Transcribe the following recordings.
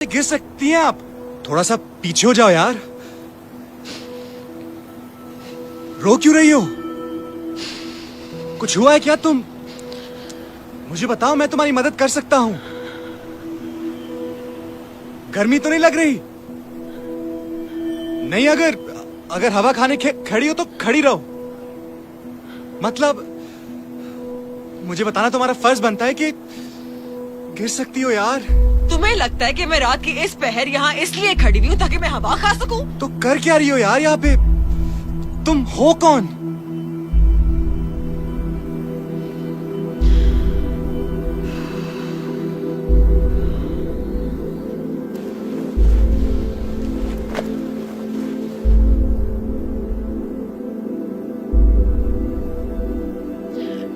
गिर सकती हैं आप। थोड़ा सा पीछे हो जाओ यार। रो क्यों रही हो? कुछ हुआ है क्या? तुम मुझे बताओ, मैं तुम्हारी मदद कर सकता हूं। गर्मी तो नहीं लग रही? नहीं, अगर हवा खाने खड़ी हो तो खड़ी रहो। मतलब मुझे बताना तुम्हारा फर्ज बनता है कि गिर सकती हो यार। तुम्हें लगता है कि मैं रात की इस पहर यहाँ इसलिए खड़ी हुई हूँ ताकि मैं हवा खा सकूं? तो कर क्या रही हो यार यहाँ पे? तुम हो कौन?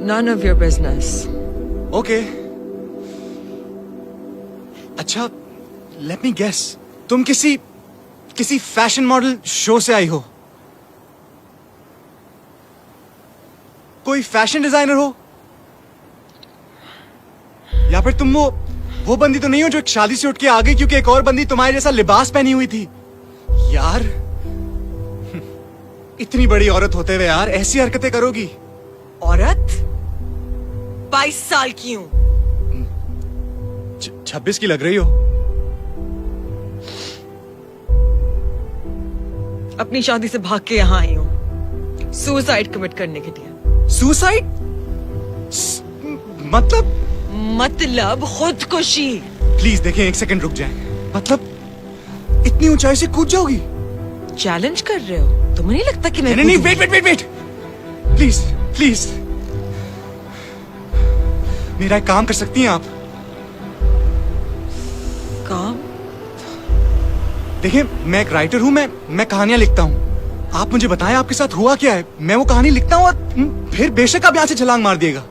None of your business. Okay. अच्छा, लेट मी गेस, तुम किसी फैशन मॉडल शो से आई हो? कोई फैशन डिजाइनर हो? या फिर तुम वो बंदी तो नहीं हो जो एक शादी से उठ के आ गई क्योंकि एक और बंदी तुम्हारे जैसा लिबास पहनी हुई थी? यार, इतनी बड़ी औरत होते हुए यार ऐसी हरकतें करोगी? औरत? 22 साल की हूँ। 26 की लग रही हो। अपनी शादी से भाग के यहाँ आई हूँ सुसाइड कमिट करने के लिए। सुसाइड? मतलब खुदकुशी। प्लीज देखें, एक सेकंड रुक जाएं। मतलब इतनी ऊंचाई से कूद जाओगी? चैलेंज कर रहे हो? तुम्हें नहीं लगता कि मैं नहीं, वेट, प्लीज मेरा एक काम कर सकती हैं आप? काम? देखिए, मैं एक राइटर हूँ, मैं कहानियां लिखता हूँ। आप मुझे बताएं आपके साथ हुआ क्या है। मैं वो कहानी लिखता हूँ और फिर बेशक आप यहाँ से छलांग मार दिएगा।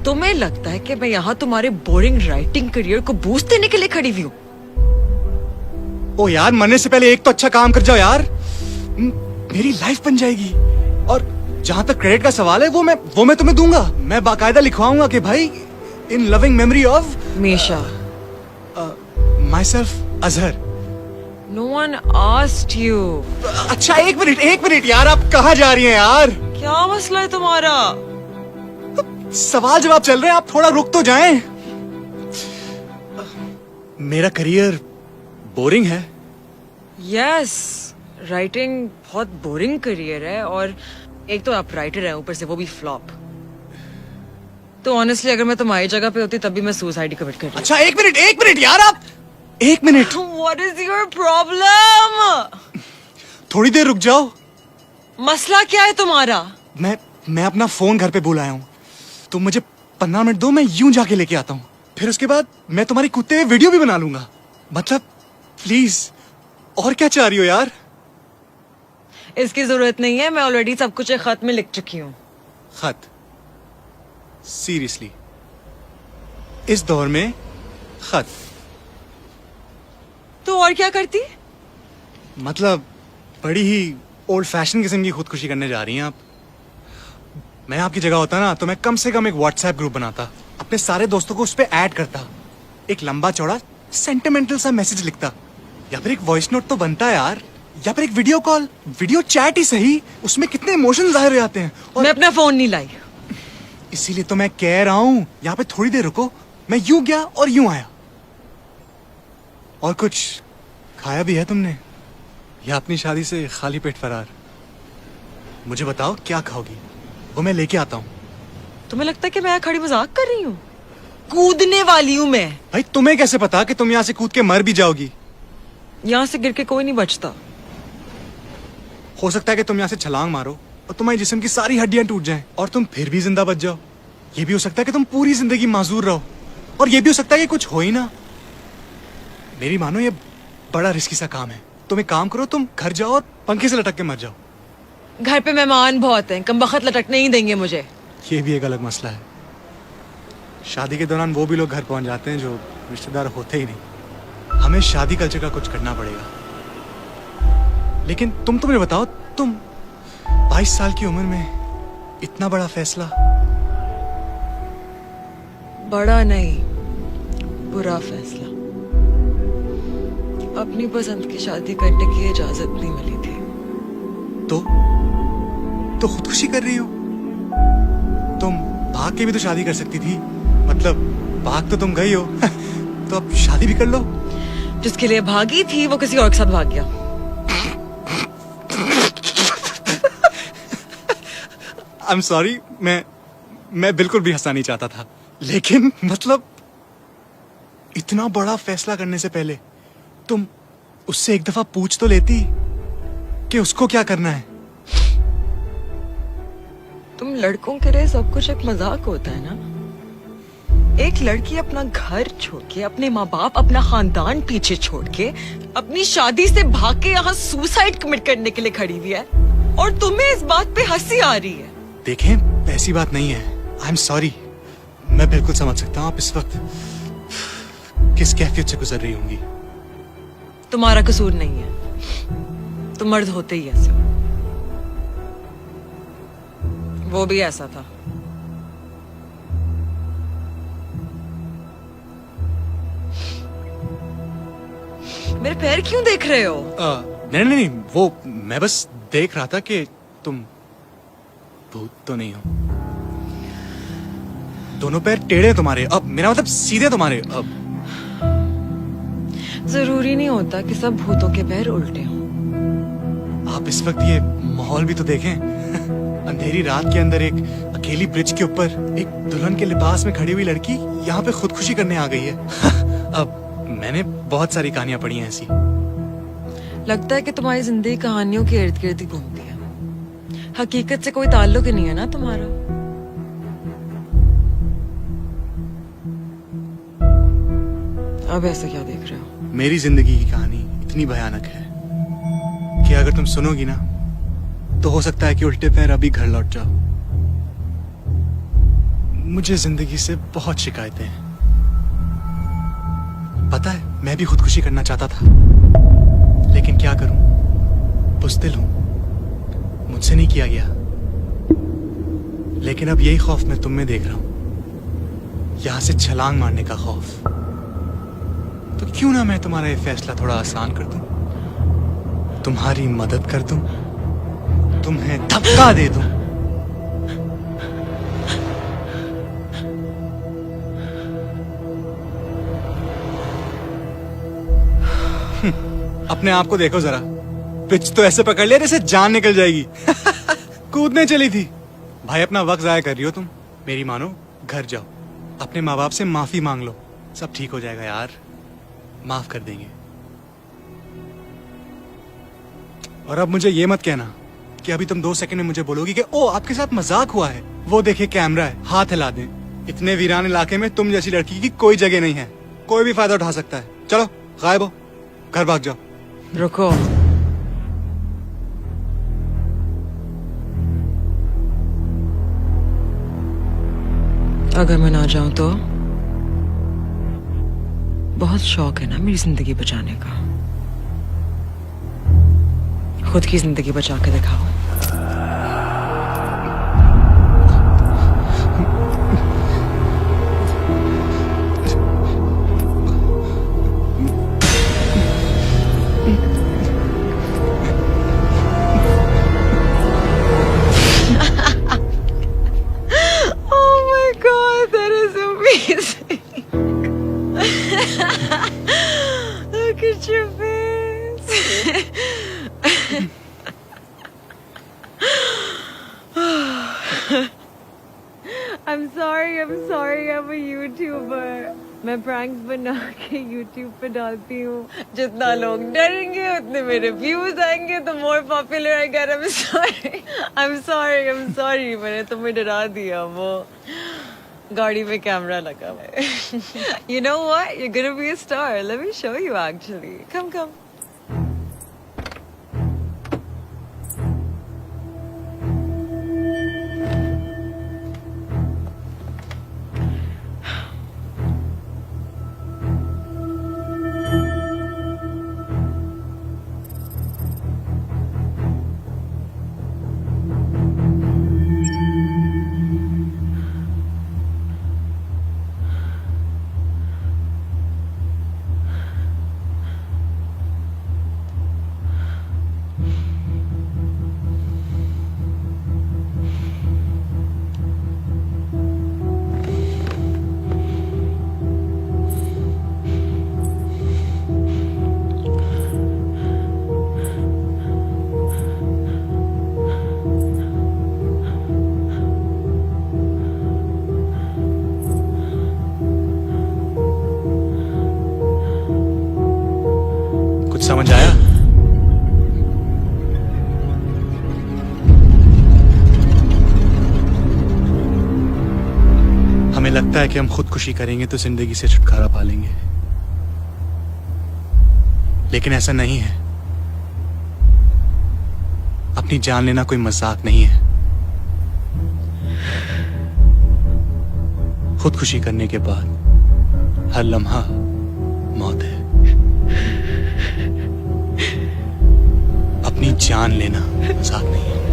तुम्हें लगता है कि मैं यहाँ तुम्हारे बोरिंग राइटिंग करियर को बूस्ट देने के लिए खड़ी हुई हूँ? ओ यार, मरने से पहले एक तो अच्छा काम कर जाओ यार। मेरी लाइफ बन जाएगी। और जहां तक क्रेडिट का सवाल है, वो मैं तुम्हें दूंगा। मैं बाकायदा लिखवाऊंगा कि भाई, in loving memory of Misha. Myself Azhar. No one asked you. अच्छा, एक मिनट यार, आप कहाँ जा रही हैं यार? क्या मसला है तुम्हारा? सवाल जवाब चल रहे हैं, आप थोड़ा रुक तो जाएं। मेरा करियर बोरिंग है। यस, राइटिंग बहुत बोरिंग करियर है, और एक तो आप राइटर हैं, ऊपर से वो भी फ्लॉप। तो ऑनेस्टली अगर मैं तुम्हारी जगह पे होती तब भी मैं सुसाइड कमिट कर रही। अच्छा, एक मिनट यार, आप एक minute. What is your problem? थोड़ी देर रुक जाओ। मसला क्या है तुम्हारा? मैं अपना फोन घर पे भूल आया हूँ। तुम मुझे 15 मिनट दो, मैं यूं जाके लेके आता हूँ। फिर उसके बाद मैं तुम्हारी कुत्ते हुए वीडियो भी बना लूंगा। मतलब प्लीज, और क्या चाह रही हो यार? इसकी जरूरत नहीं है, मैं ऑलरेडी सब कुछ एक खत में लिख चुकी हूँ। खत? सीरियसली? इस दौर में खत? तो और क्या करती? मतलब बड़ी ही ओल्ड फैशन किस्म की खुदकुशी करने जा रही हैं आप। मैं आपकी जगह होता ना तो मैं कम से कम एक व्हाट्सएप ग्रुप बनाता, अपने सारे दोस्तों को उस पर ऐड करता, एक लंबा चौड़ा सेंटिमेंटल सा मैसेज लिखता, या फिर एक वॉइस नोट तो बनता है यार, या फिर एक वीडियो कॉल, वीडियो चैट ही सही, उसमें कितने इमोशन जाहिर हो जाते हैं। और मैं अपना फोन नहीं लाई। इसीलिए तो मैं कह रहा हूँ, यहाँ पे थोड़ी देर रुको। मैं यूं गया और यूं आया। और कुछ खाया भी है तुमने, या अपनी शादी से खाली पेट फरार? मुझे बताओ क्या खाओगी, वो मैं लेके आता हूँ। तुम्हें लगता है कि मैं खड़ी मजाक कर रही हूँ? कूदने वाली हूँ मैं। भाई, तुम्हें कैसे पता कि तुम यहाँ से कूद के मर भी जाओगी? यहाँ से गिर के कोई नहीं बचता। हो सकता है कि तुम यहाँ से छलांग मारो और तुम्हारे जिस्म की सारी हड्डियां टूट जाएं और तुम फिर भी जिंदा बच जाओ। ये भी हो सकता है कि तुम पूरी जिंदगी माजूर रहो, और ये भी हो सकता है कि कुछ हो ही ना। मेरी मानो, ये बड़ा रिस्की सा काम है। तुम एक काम करो, तुम घर जाओ और पंखे से लटक के मर जाओ। घर पे मेहमान बहुत हैं, कमबख्त लटकने ही देंगे मुझे। ये भी एक अलग मसला है। शादी के दौरान वो भी लोग घर पहुंच जाते हैं जो रिश्तेदार होते ही नहीं। हमें शादी कल्चर का कुछ करना पड़ेगा। लेकिन तुम मुझे बताओ, तुम 22 साल की उम्र में इतना बड़ा फैसला? बड़ा नहीं, बुरा फैसला। अपनी पसंद की शादी करने की इजाजत नहीं मिली थी। तो खुदकुशी कर रही हो? तुम भाग के भी तो शादी कर सकती थी। मतलब भाग तो तुम गई हो तो अब शादी भी कर लो। जिसके लिए भागी थी वो किसी और के साथ भाग गया। आई एम सॉरी, मैं बिल्कुल भी हंसना नहीं चाहता था, लेकिन मतलब इतना बड़ा फैसला करने से पहले तुम उससे एक दफा पूछ तो लेती कि उसको क्या करना है। तुम लड़कों के लिए सब कुछ एक मजाक होता है ना। एक लड़की अपना घर छोड़ के, अपने माँ बाप, अपना खानदान पीछे छोड़ के, अपनी शादी से भाग के यहाँ सुसाइड कमिट करने के लिए खड़ी हुई है, और तुम्हें इस बात पे हंसी आ रही है। देखें, ऐसी बात नहीं है। आई एम सॉरी, मैं बिल्कुल समझ सकता हूँ आप इस वक्त किस कैफियत से गुजर रही होंगी। तुम्हारा कसूर नहीं है, तुम मर्द होते ही ऐसे हो। वो भी ऐसा था। मेरे पैर क्यों देख रहे हो? नहीं नहीं नहीं, वो मैं बस देख रहा था कि तुम भूत तो नहीं हो। दोनों पैर टेढ़े तुम्हारे, अब मेरा मतलब सीधे तुम्हारे। अब जरूरी नहीं होता कि सब भूतों के पैर उल्टे हों। आप इस वक्त ये माहौल भी तो देखें। अंधेरी रात के अंदर एक अकेली ब्रिज के ऊपर एक दुल्हन के लिबास में खड़ी हुई लड़की यहाँ पे खुदकुशी करने आ गई है। अब मैंने बहुत सारी कहानियां पढ़ी हैं ऐसी। लगता है कि तुम्हारी जिंदगी कहानियों के इर्द गिर्द ही घूमती है। हकीकत से कोई ताल्लुक ही नहीं है ना तुम्हारा। अब ऐसा क्या देख रहे हो? मेरी जिंदगी की कहानी इतनी भयानक है कि अगर तुम सुनोगी ना तो हो सकता है कि उल्टे पैर अभी घर लौट जाओ। मुझे जिंदगी से बहुत शिकायतें हैं। पता है, मैं भी खुदकुशी करना चाहता था, लेकिन क्या करूं, बुज़दिल हूं, मुझसे नहीं किया गया। लेकिन अब यही खौफ मैं तुम में देख रहा हूं, यहां से छलांग मारने का खौफ। तो क्यों ना मैं तुम्हारा ये फैसला थोड़ा आसान कर दूं, तुम्हारी मदद कर दूं, तुम्हें धक्का दे दूं। अपने आप को देखो जरा, पिच तो ऐसे पकड़ लिया जैसे जान निकल जाएगी। कूदने चली थी। भाई अपना वक्त जाया कर रही हो तुम। मेरी मानो, घर जाओ, अपने माँ बाप से माफी मांग लो, सब ठीक हो जाएगा यार, माफ कर देंगे। और अब मुझे ये मत कहना कि अभी तुम 2 सेकंड में मुझे बोलोगी कि ओ आपके साथ मजाक हुआ है, वो देखिए कैमरा है, हाथ हिला दें। इतने वीरान इलाके में तुम जैसी लड़की की कोई जगह नहीं है, कोई भी फायदा उठा सकता है। चलो गायब हो, घर भाग जाओ। रुको, अगर मैं ना जाऊं तो? बहुत शौक है ना मेरी जिंदगी बचाने का। खुद की जिंदगी बचा के दिखाओ। Oh my God, that is amazing. Look at your face. I'm sorry, I'm a YouTuber. मैं प्रैंक्स बना के YouTube पे डालती हूँ। जितना लोग डरेंगे उतने मेरे व्यूज आएंगे, तो more popular I get. I'm sorry, मैंने तुम्हें डरा दिया। वो गाड़ी में कैमरा लगा हुआ है। You know what? You're gonna be a star. Let me show you actually. Come. कुछ समझ आया? हमें लगता है कि हम खुदकुशी करेंगे तो जिंदगी से छुटकारा पा लेंगे, लेकिन ऐसा नहीं है। अपनी जान लेना कोई मजाक नहीं है। खुदकुशी करने के बाद हर लम्हा मौत है। अपनी जान लेना मजाक नहीं है।